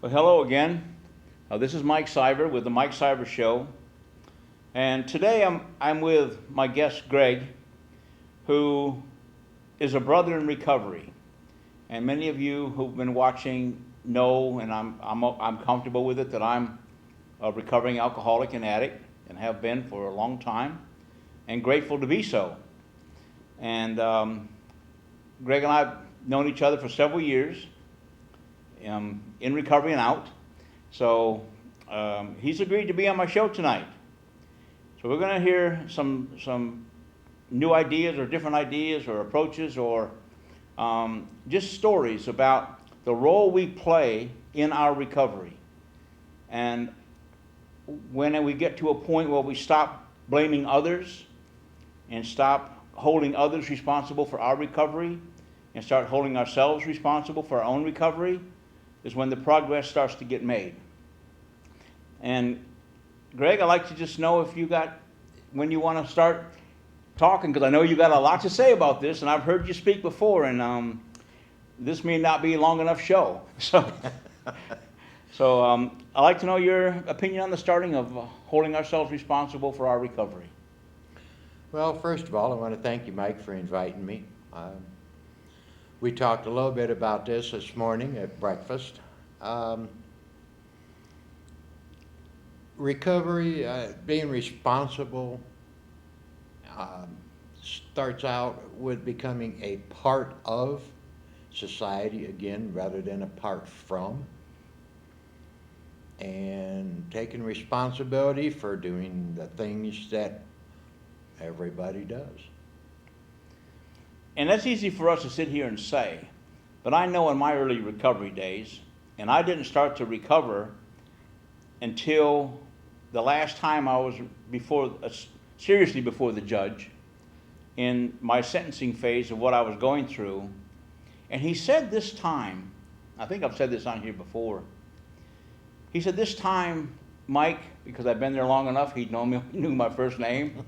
Well, hello again. This is Mike Cyber with the Mike Cyber Show, and today I'm with my guest Greg, who is a brother in recovery. And many of you who've been watching know, and I'm comfortable with it, that I'm a recovering alcoholic and addict, and have been for a long time, and grateful to be so. And Greg and I have known each other for several years, in recovery and out. So he's agreed to be on my show tonight. So we're going to hear some new ideas or different ideas or approaches or just stories about the role we play in our recovery. And when we get to a point where we stop blaming others and stop holding others responsible for our recovery and start holding ourselves responsible for our own recovery, is when the progress starts to get made. And Greg, I'd like to just know if you got, when you want to start talking, because I know you got a lot to say about this, and I've heard you speak before, and this may not be a long enough show. So I'd like to know your opinion on the starting of holding ourselves responsible for our recovery. Well, first of all, I want to thank you, Mike, for inviting me. We talked a little bit about this morning at breakfast. Recovery, being responsible, starts out with becoming a part of society again, rather than apart from, and taking responsibility for doing the things that everybody does. And that's easy for us to sit here and say, but I know in my early recovery days, and I didn't start to recover until the last time I was seriously before the judge in my sentencing phase of what I was going through. And he said this time, I think I've said this on here before, he said, this time, Mike, because I've been there long enough, he knew my first name.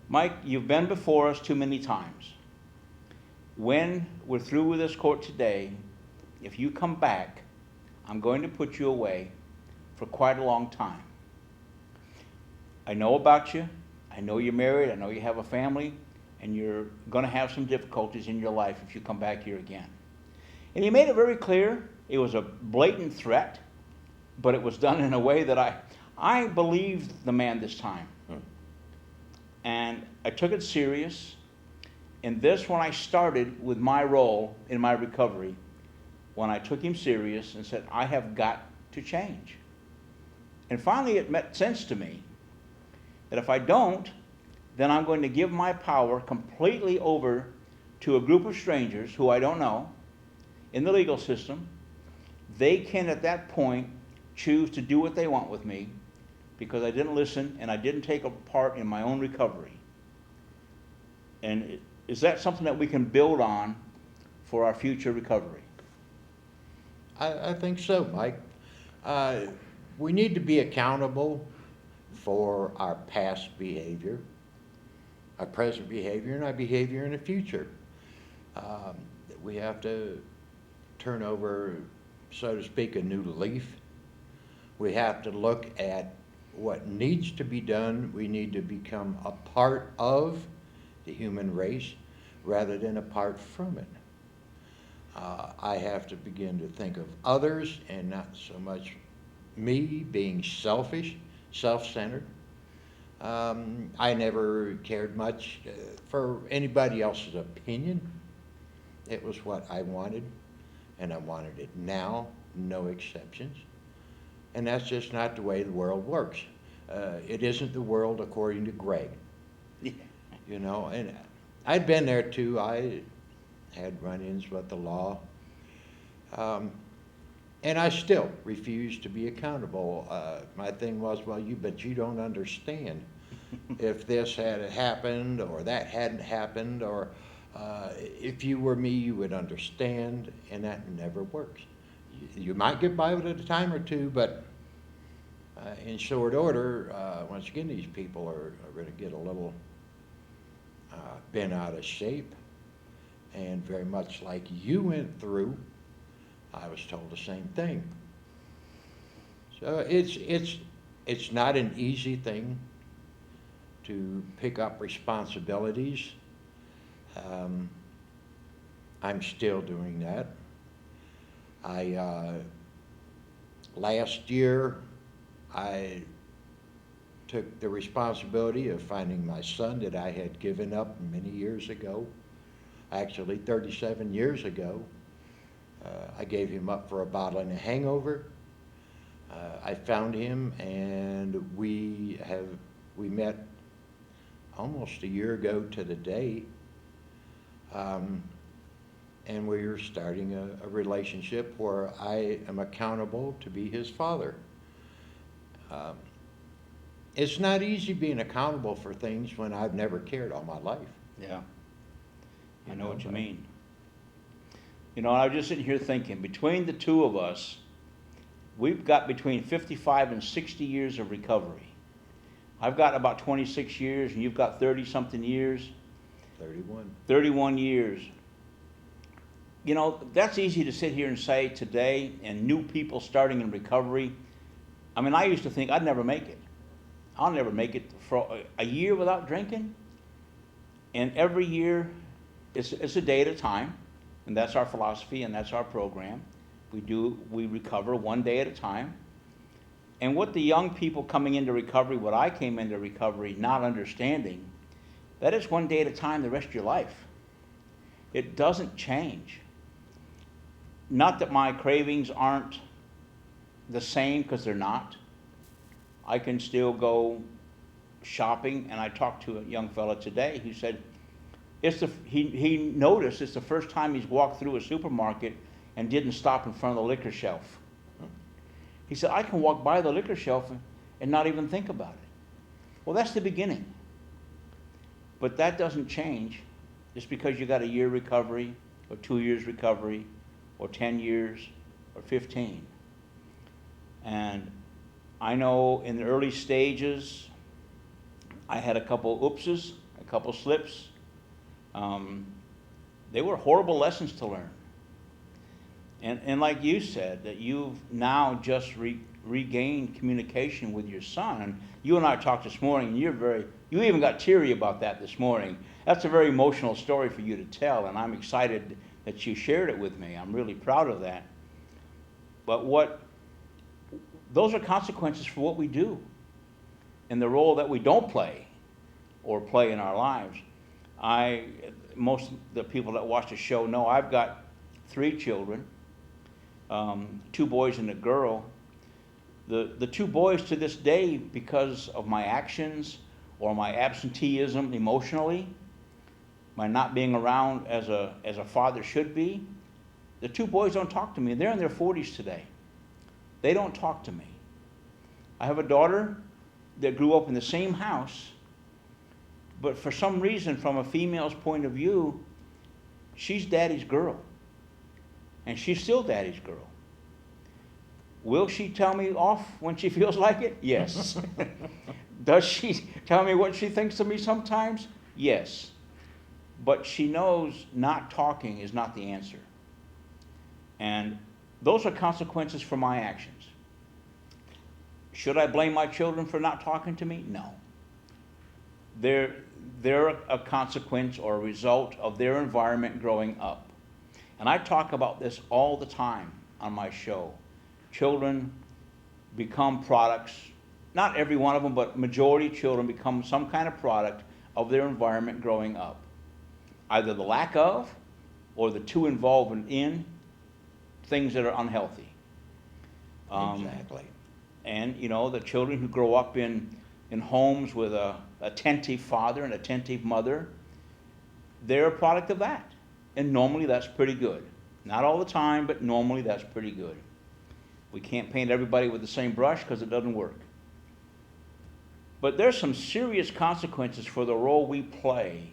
Mike, you've been before us too many times. When we're through with this court today, if you come back, I'm going to put you away for quite a long time. I know about you. I know you're married. I know you have a family, and you're going to have some difficulties in your life if you come back here again. And he made it very clear. It was a blatant threat, but it was done in a way that I believed the man this time. And I took it serious. And this, when I started with my role in my recovery, when I took him serious and said, I have got to change. And finally it made sense to me that if I don't, then I'm going to give my power completely over to a group of strangers who I don't know in the legal system. They can at that point choose to do what they want with me because I didn't listen and I didn't take a part in my own recovery. And is that something that we can build on for our future recovery? I think so, Mike. We need to be accountable for our past behavior, our present behavior, and our behavior in the future. We have to turn over, so to speak, a new leaf. We have to look at what needs to be done. We need to become a part of the human race rather than apart from it. I have to begin to think of others and not so much me, being selfish, self-centered. I never cared much for anybody else's opinion. It was what I wanted, and I wanted it now, no exceptions. And that's just not the way the world works. It isn't the world according to Greg. Yeah. You know, and I'd been there too. I had run-ins with the law. And I still refused to be accountable. My thing was, well, but you don't understand. If this had happened or that hadn't happened, or if you were me, you would understand, and that never works. You might get by with it a time or two, but in short order, once again, these people are going to get a little bent out of shape. And very much like you went through, I was told the same thing. So it's not an easy thing to pick up responsibilities. Um, I'm still doing that. Last year, I took the responsibility of finding my son that I had given up many years ago, actually 37 years ago. I gave him up for a bottle and a hangover. I found him, and we met almost a year ago to the day. And we are starting a relationship where I am accountable to be his father. Um, it's not easy being accountable for things when I've never cared all my life. Yeah. I know what you mean. You know, I was just sitting here thinking, between the two of us, we've got between 55 and 60 years of recovery. I've got about 26 years, and you've got 30-something years. 31. 31 years. You know, that's easy to sit here and say today, and new people starting in recovery. I mean, I used to think I'd never make it. I'll never make it for a year without drinking. And every year, it's a day at a time, and that's our philosophy, and that's our program. We recover one day at a time. And what the young people coming into recovery, what I came into recovery not understanding, that is one day at a time the rest of your life. It doesn't change. Not that my cravings aren't the same, because they're not. I can still go shopping, and I talked to a young fella today who said he noticed it's the first time he's walked through a supermarket and didn't stop in front of the liquor shelf. He said, I can walk by the liquor shelf and not even think about it. Well, that's the beginning. But that doesn't change just because you got a year recovery, or 2 years recovery, or 10 years, or 15. And I know in the early stages, I had a couple oopses, a couple slips. They were horrible lessons to learn. And like you said, that you've now just regained communication with your son. And you and I talked this morning, and you even got teary about that this morning. That's a very emotional story for you to tell, and I'm excited that you shared it with me. I'm really proud of that. But those are consequences for what we do and the role that we don't play or play in our lives. Most of the people that watch the show know I've got 3 children, 2 boys and a girl. The 2 boys to this day, because of my actions or my absenteeism emotionally, my not being around as a father should be, the 2 boys don't talk to me. They're in their 40s today. They don't talk to me. I have a daughter that grew up in the same house, but for some reason, from a female's point of view, she's daddy's girl. And she's still daddy's girl. Will she tell me off when she feels like it? Yes. Does she tell me what she thinks of me sometimes? Yes. But she knows not talking is not the answer. And those are consequences for my actions. Should I blame my children for not talking to me? No. They're a consequence or a result of their environment growing up. And I talk about this all the time on my show. Children become products, not every one of them, but majority of children become some kind of product of their environment growing up. Either the lack of or the too involvement in things that are unhealthy. Exactly. And, you know, the children who grow up in homes with a attentive father and attentive mother, they're a product of that. And normally that's pretty good. Not all the time, but normally that's pretty good. We can't paint everybody with the same brush because it doesn't work. But there's some serious consequences for the role we play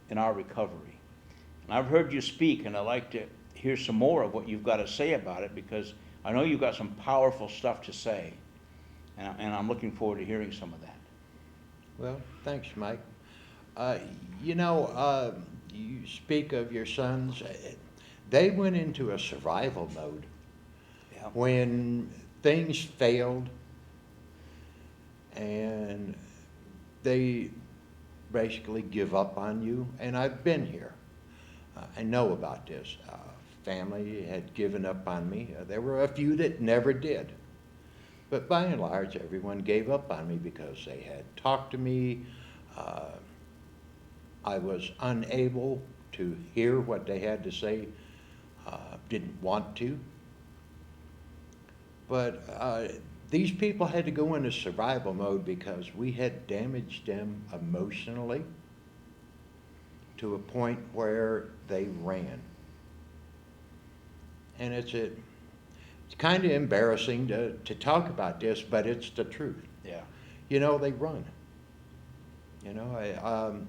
in our recovery. And I've heard you speak, and I'd like to hear some more of what you've got to say about it, because I know you've got some powerful stuff to say. And I'm looking forward to hearing some of that. Well, thanks, Mike. You speak of your sons. They went into a survival mode Yeah. when things failed, and they basically give up on you, and I've been here. I know about this. Family had given up on me. There were a few that never did. But by and large, everyone gave up on me because they had talked to me. I was unable to hear what they had to say, didn't want to. But these people had to go into survival mode because we had damaged them emotionally to a point where they ran. And it's kind of embarrassing to talk about this, but it's the truth. Yeah. You know, they run. You know,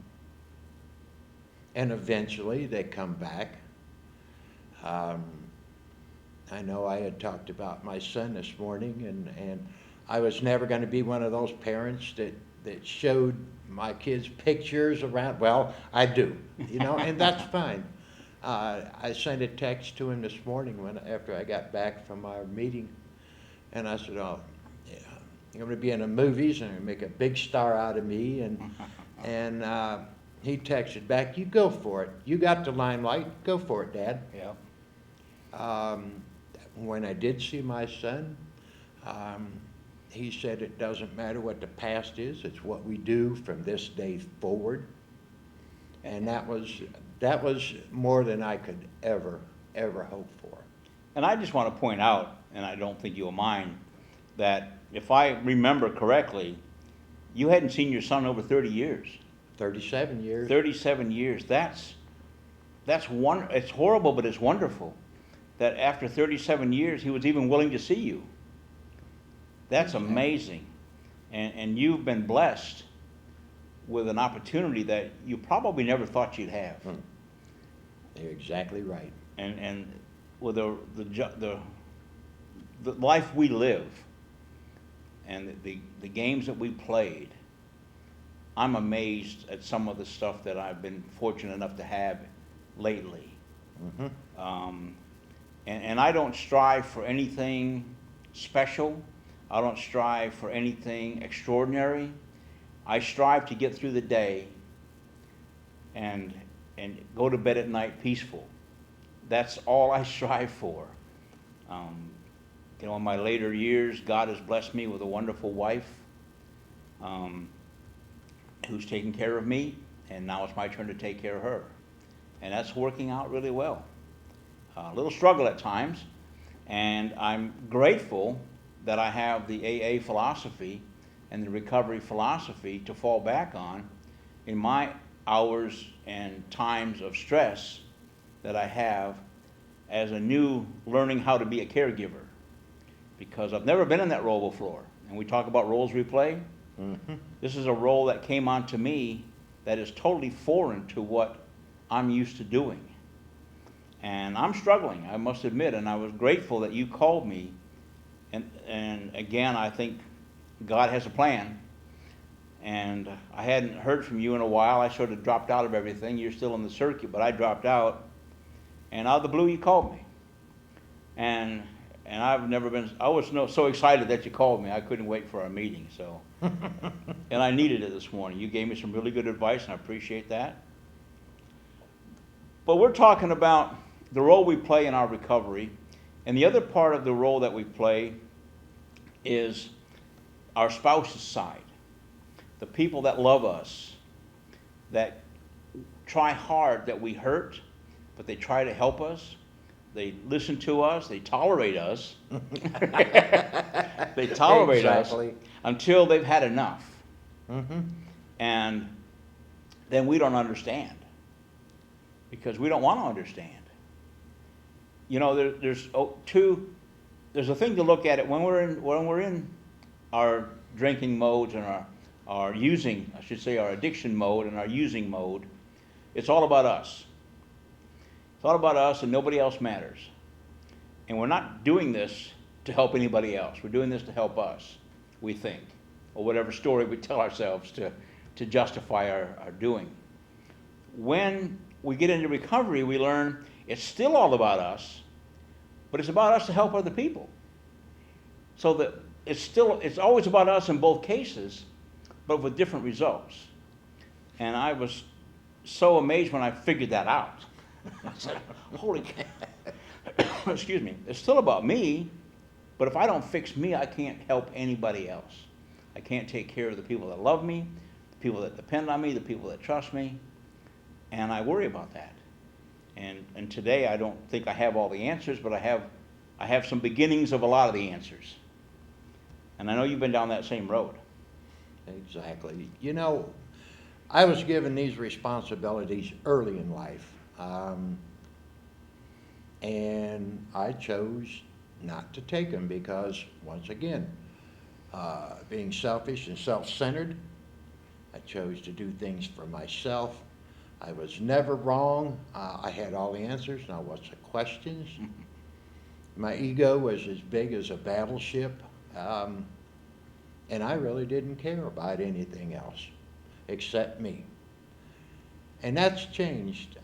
and eventually they come back. I know I had talked about my son this morning, and I was never going to be one of those parents that showed my kids pictures around. Well, I do, you know, and that's fine. I sent a text to him this morning after I got back from our meeting, and I said, "Oh, yeah, you're going to be in the movies and make a big star out of me." And he texted back, "You go for it. You got the limelight. Go for it, Dad." Yeah. When I did see my son, he said it doesn't matter what the past is; it's what we do from this day forward. And that was more than I could ever hope for. And I just want to point out, and I don't think you'll mind, that if I remember correctly, you hadn't seen your son over 30 years. 37 years. 37 years. That's it's horrible, but it's wonderful that after 37 years he was even willing to see you. That's amazing. And you've been blessed with an opportunity that you probably never thought you'd have. You're exactly right. And with the life we live and the games that we played, I'm amazed at some of the stuff that I've been fortunate enough to have lately. Mm-hmm. And I don't strive for anything special. I don't strive for anything extraordinary. I strive to get through the day and go to bed at night peaceful. That's all I strive for. In my later years, God has blessed me with a wonderful wife who's taking care of me, and now it's my turn to take care of her. And that's working out really well. A little struggle at times, and I'm grateful that I have the AA philosophy and the recovery philosophy to fall back on in my hours and times of stress that I have as a new learning how to be a caregiver, because I've never been in that role before. And we talk about roles we play. Mm-hmm. This is a role that came onto me that is totally foreign to what I'm used to doing. And I'm struggling, I must admit, and I was grateful that you called me. And again, I think God has a plan. And I hadn't heard from you in a while. I sort of dropped out of everything. You're still in the circuit, but I dropped out. And out of the blue, you called me. And I've never been, I was so excited that you called me. I couldn't wait for our meeting, so. And I needed it this morning. You gave me some really good advice, and I appreciate that. But we're talking about the role we play in our recovery. And the other part of the role that we play is our spouse's side. The people that love us, that try hard, that we hurt, but they try to help us. They listen to us. They tolerate us. They tolerate Exactly. us until they've had enough. Mm-hmm. And then we don't understand, because we don't want to understand. You know, there's a thing to look at it when we're in our drinking modes and our using, I should say, our addiction mode and our using mode. It's all about us. It's all about us, and nobody else matters. And we're not doing this to help anybody else. We're doing this to help us, we think, or whatever story we tell ourselves to justify our doing. When we get into recovery, we learn it's still all about us, but it's about us to help other people. So that it's always about us in both cases, but with different results. And I was so amazed when I figured that out. I said, holy cow. Excuse me. It's still about me, but if I don't fix me, I can't help anybody else. I can't take care of the people that love me, the people that depend on me, the people that trust me, and I worry about that. And today I don't think I have all the answers, but I have some beginnings of a lot of the answers. And I know you've been down that same road. Exactly. You know, I was given these responsibilities early in life. And I chose not to take them because, once again, being selfish and self-centered, I chose to do things for myself. I was never wrong. I had all the answers. Now, what's the questions? My ego was as big as a battleship, and I really didn't care about anything else except me. And that's changed.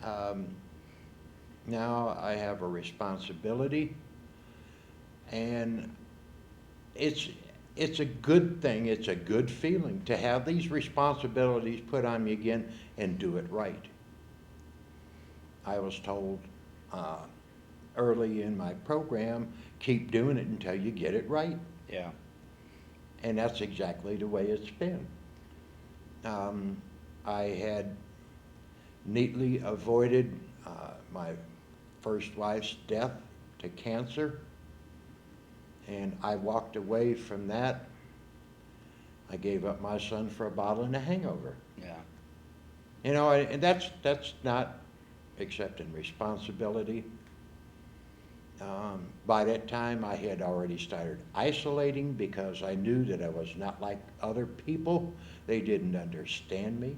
Now I have a responsibility, and it's a good thing. It's a good feeling to have these responsibilities put on me again and do it right. I was told early in my program, keep doing it until you get it right. Yeah. And that's exactly the way it's been. I had neatly avoided my first wife's death to cancer, and I walked away from that. I gave up my son for a bottle and a hangover. Yeah. You know, and that's not accepting responsibility. By that time, I had already started isolating because I knew that I was not like other people. They didn't understand me.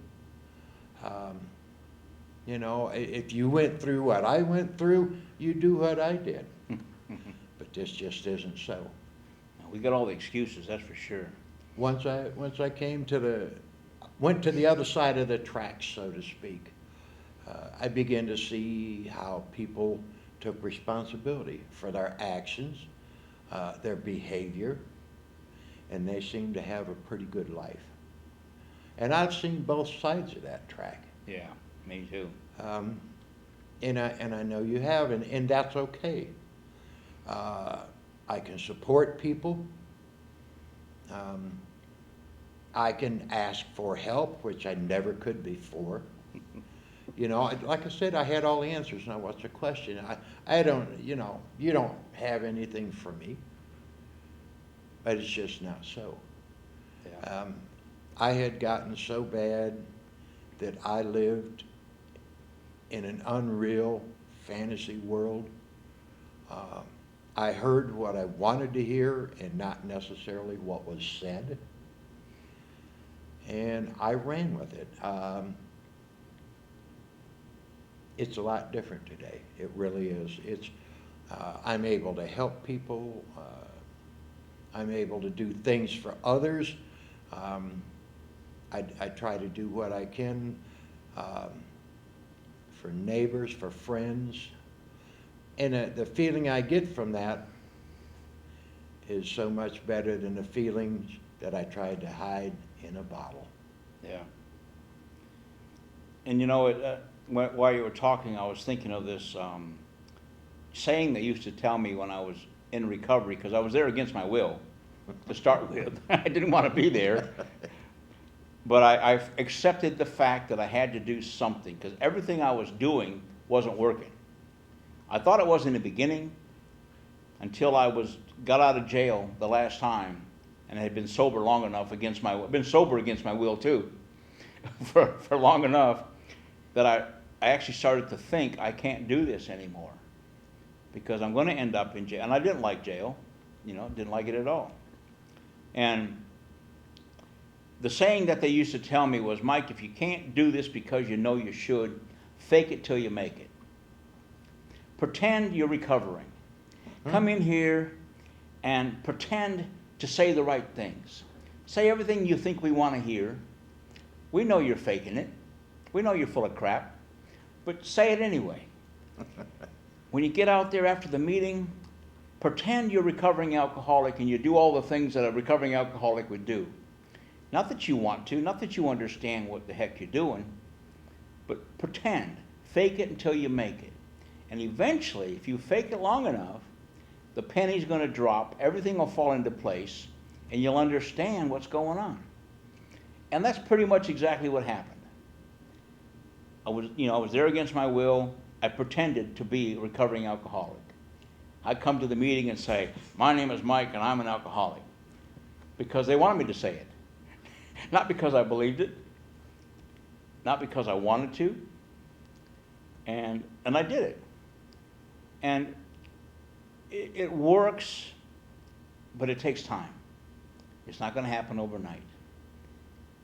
You know, if you went through what I went through, you do what I did. But this just isn't so. We got all the excuses, that's for sure. Once I went to the other side of the tracks, so to speak, I began to see how people took responsibility for their actions, their behavior, and they seemed to have a pretty good life. And I've seen both sides of that track. Yeah, me too. And I know you have, and that's okay. I can support people. I can ask for help, which I never could before. You know, like I said, I had all the answers. Now, what's the question? I don't, you know, you don't have anything for me. But it's just not so. Yeah. I had gotten so bad that I lived in an unreal fantasy world. I heard what I wanted to hear and not necessarily what was said. And I ran with it. It's a lot different today. It really is. I'm able to help people. I'm able to do things for others. I try to do what I can for neighbors, for friends. And the feeling I get from that is so much better than the feelings that I tried to hide in a bottle. Yeah. And you know, while you were talking, I was thinking of this saying they used to tell me when I was in recovery, because I was there against my will to start with. I didn't want to be there. But I accepted the fact that I had to do something, because everything I was doing wasn't working. I thought it was in the beginning, until I got out of jail the last time, and had been sober long enough against my will too, for long enough that I actually started to think I can't do this anymore, because I'm going to end up in jail. And I didn't like jail, you know, didn't like it at all. And the saying that they used to tell me was, Mike, if you can't do this because you know you should, fake it till you make it. Pretend you're recovering. Come in here and pretend to say the right things. Say everything you think we want to hear. We know you're faking it. We know you're full of crap. But say it anyway. When you get out there after the meeting, pretend you're a recovering alcoholic and you do all the things that a recovering alcoholic would do. Not that you want to, not that you understand what the heck you're doing, but pretend. Fake it until you make it. And eventually, if you fake it long enough, the penny's going to drop, everything will fall into place, and you'll understand what's going on. And that's pretty much exactly what happened. I was there against my will. I pretended to be a recovering alcoholic. I'd come to the meeting and say, my name is Mike and I'm an alcoholic. Because they wanted me to say it. Not because I believed it. Not because I wanted to. And I did it. And it works, but it takes time. It's not going to happen overnight.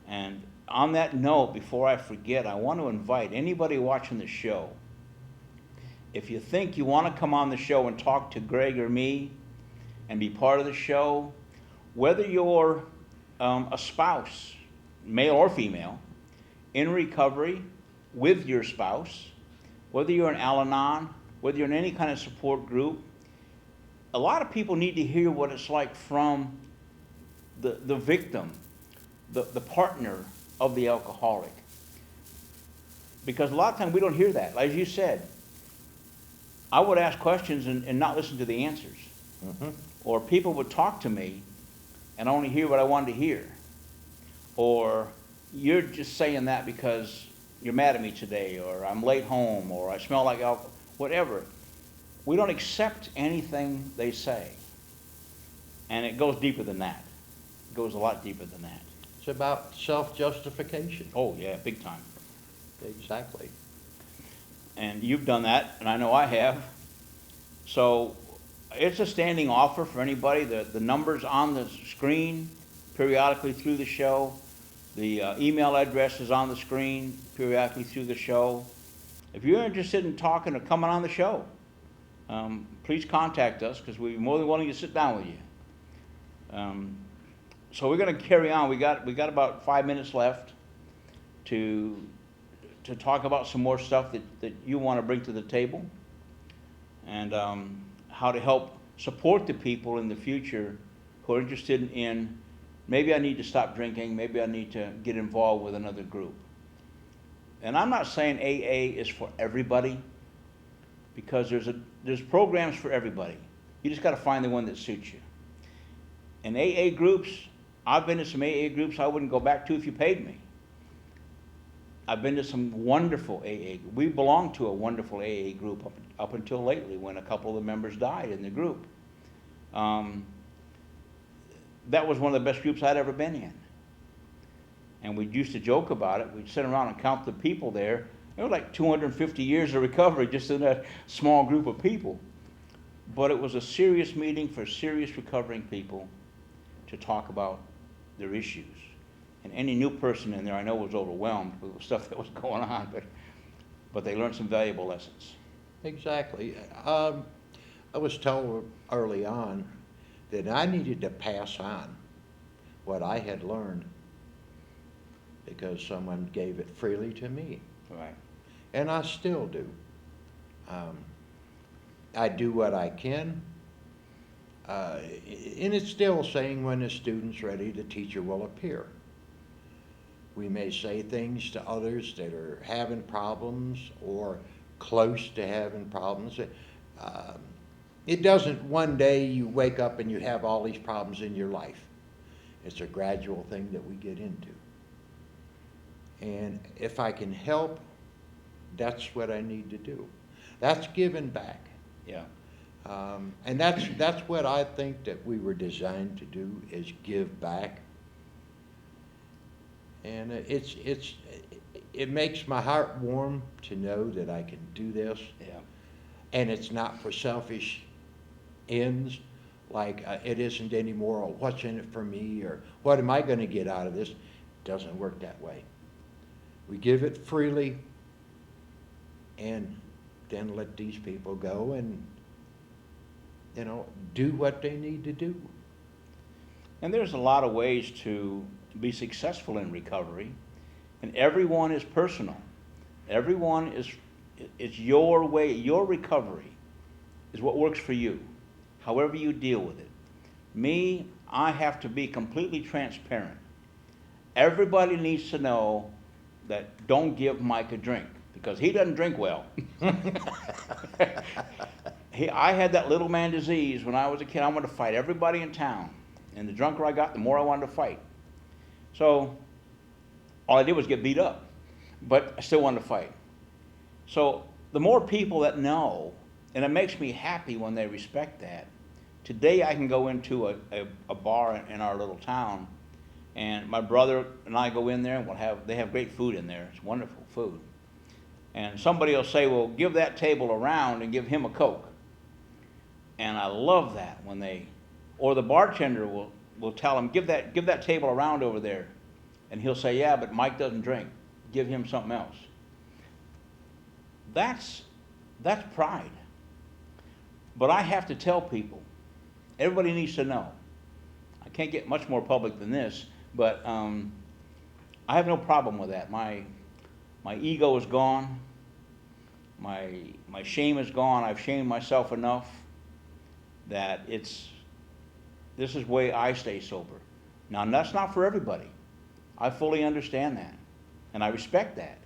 And on that note, before I forget, I want to invite anybody watching the show, if you think you want to come on the show and talk to Greg or me and be part of the show, whether you're a spouse, male or female, in recovery with your spouse, whether you're an Al-Anon, whether you're in any kind of support group, a lot of people need to hear what it's like from the victim, the partner of the alcoholic. Because a lot of times we don't hear that. As you said, I would ask questions and not listen to the answers. Mm-hmm. Or people would talk to me and only hear what I wanted to hear. Or you're just saying that because you're mad at me today, or I'm late home, or I smell like alcohol, whatever. We don't accept anything they say. And it goes deeper than that. It goes a lot deeper than that. It's about self-justification. Oh, yeah, big time. Exactly. And you've done that, and I know I have. So it's a standing offer for anybody. The number's on the screen periodically through the show. The email address is on the screen periodically through the show. If you're interested in talking or coming on the show, please contact us, because we'd be more than willing to sit down with you. So we're going to carry on. We got about 5 minutes left to talk about some more stuff that you want to bring to the table, and how to help support the people in the future who are interested in, maybe I need to stop drinking, maybe I need to get involved with another group. And I'm not saying AA is for everybody, because there's programs for everybody. You just got to find the one that suits you. And AA groups, I've been to some AA groups I wouldn't go back to if you paid me. I've been to some wonderful AA. We belonged to a wonderful AA group up until lately, when a couple of the members died in the group. That was one of the best groups I'd ever been in. And we used to joke about it. We'd sit around and count the people there. It was like 250 years of recovery just in that small group of people. But it was a serious meeting for serious recovering people to talk about their issues. And any new person in there, I know, was overwhelmed with the stuff that was going on, but they learned some valuable lessons. Exactly. I was told early on that I needed to pass on what I had learned, because someone gave it freely to me. Right. And I still do. I do what I can. And it's still saying, when the student's ready, the teacher will appear. We may say things to others that are having problems or close to having problems. It doesn't one day you wake up and you have all these problems in your life. It's a gradual thing that we get into. And if I can help, that's what I need to do. That's giving back. Yeah. And that's what I think that we were designed to do, is give back. And it makes my heart warm to know that I can do this. Yeah. And it's not for selfish ends, like it isn't anymore, or what's in it for me, or what am I going to get out of this? It doesn't work that way. We give it freely, and then let these people go and, do what they need to do. And there's a lot of ways to be successful in recovery, and everyone is personal. Everyone is your way. Your recovery is what works for you. however you deal with it. Me, I have to be completely transparent. Everybody needs to know that don't give Mike a drink, because he doesn't drink well. I had that little man disease when I was a kid. I wanted to fight everybody in town. And the drunker I got, the more I wanted to fight. So all I did was get beat up, but I still wanted to fight. So the more people that know, and it makes me happy when they respect that. Today I can go into a bar in our little town, and my brother and I go in there, and they have great food in there. It's wonderful food. And somebody will say, well, give that table around and give him a Coke. And I love that or the bartender will tell him, give that table around over there. And he'll say, yeah, but Mike doesn't drink. Give him something else. That's pride. But I have to tell people, everybody needs to know. I can't get much more public than this, but I have no problem with that. My ego is gone. My shame is gone. I've shamed myself enough that this is the way I stay sober. Now, that's not for everybody. I fully understand that, and I respect that.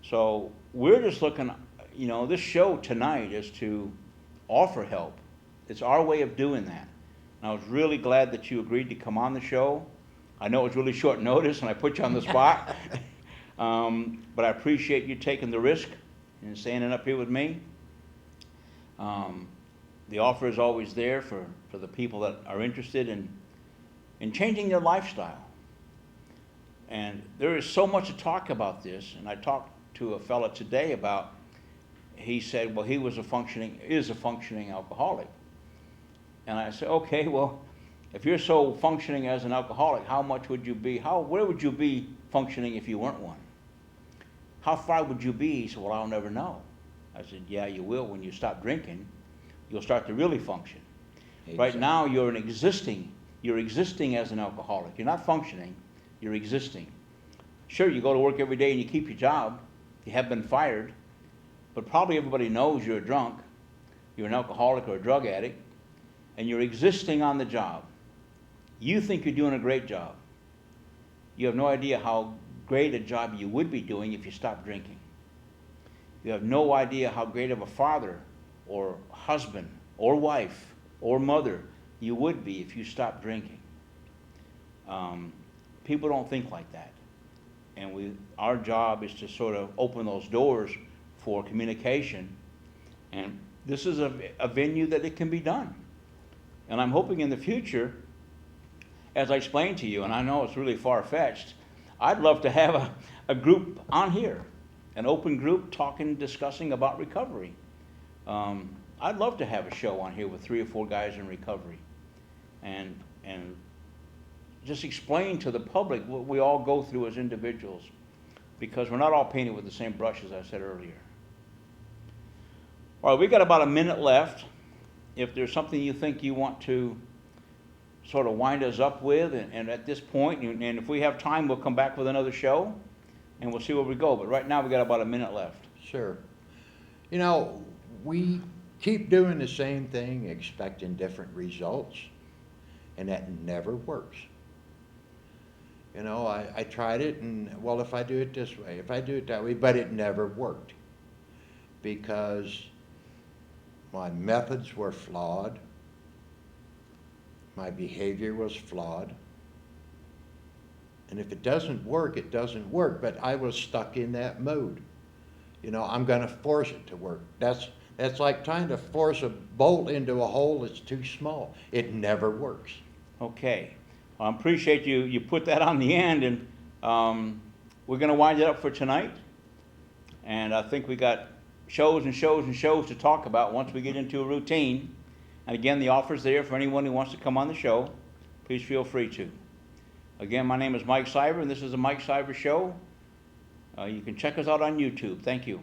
So we're just looking, this show tonight is to offer help. It's our way of doing that. And I was really glad that you agreed to come on the show. I know it was really short notice, and I put you on the spot, but I appreciate you taking the risk and standing up here with me. The offer is always there for the people that are interested in changing their lifestyle. And there is so much to talk about this, and I talked to a fella today about, he said, well, he is a functioning alcoholic. And I said, okay, well, if you're so functioning as an alcoholic, where would you be functioning if you weren't one? How far would you be? He said, well, I'll never know. I said, yeah, you will. When you stop drinking, you'll start to really function. Exactly. Right now, you're existing as an alcoholic. You're not functioning, you're existing. Sure, you go to work every day and you keep your job. You have been fired, but probably everybody knows you're a drunk, you're an alcoholic or a drug addict, and you're existing on the job. You think you're doing a great job. You have no idea how great a job you would be doing if you stopped drinking. You have no idea how great of a father or husband or wife or mother you would be if you stopped drinking. People don't think like that. And our job is to sort of open those doors for communication. And this is a venue that it can be done. And I'm hoping in the future, as I explained to you, and I know it's really far-fetched, I'd love to have a group on here, an open group discussing about recovery. I'd love to have a show on here with 3 or 4 guys in recovery and just explain to the public what we all go through as individuals, because we're not all painted with the same brush, as I said earlier. All right, we got about a minute left. If there's something you think you want to sort of wind us up with, and at this point, and if we have time, we'll come back with another show, and we'll see where we go. But right now, we got about a minute left. Sure. We keep doing the same thing, expecting different results, and that never works. I tried it, and, well, if I do it this way, if I do it that way, but it never worked, because my methods were flawed, my behavior was flawed, and if it doesn't work, it doesn't work, but I was stuck in that mode. I'm going to force it to work. That's like trying to force a bolt into a hole that's too small. It never works. Okay. I appreciate you put that on the end, and we're going to wind it up for tonight. And I think we got shows and shows and shows to talk about once we get into a routine. And again, the offer's there for anyone who wants to come on the show. Please feel free to. Again, my name is Mike Cyber, and this is the Mike Cyber Show. You can check us out on YouTube. Thank you.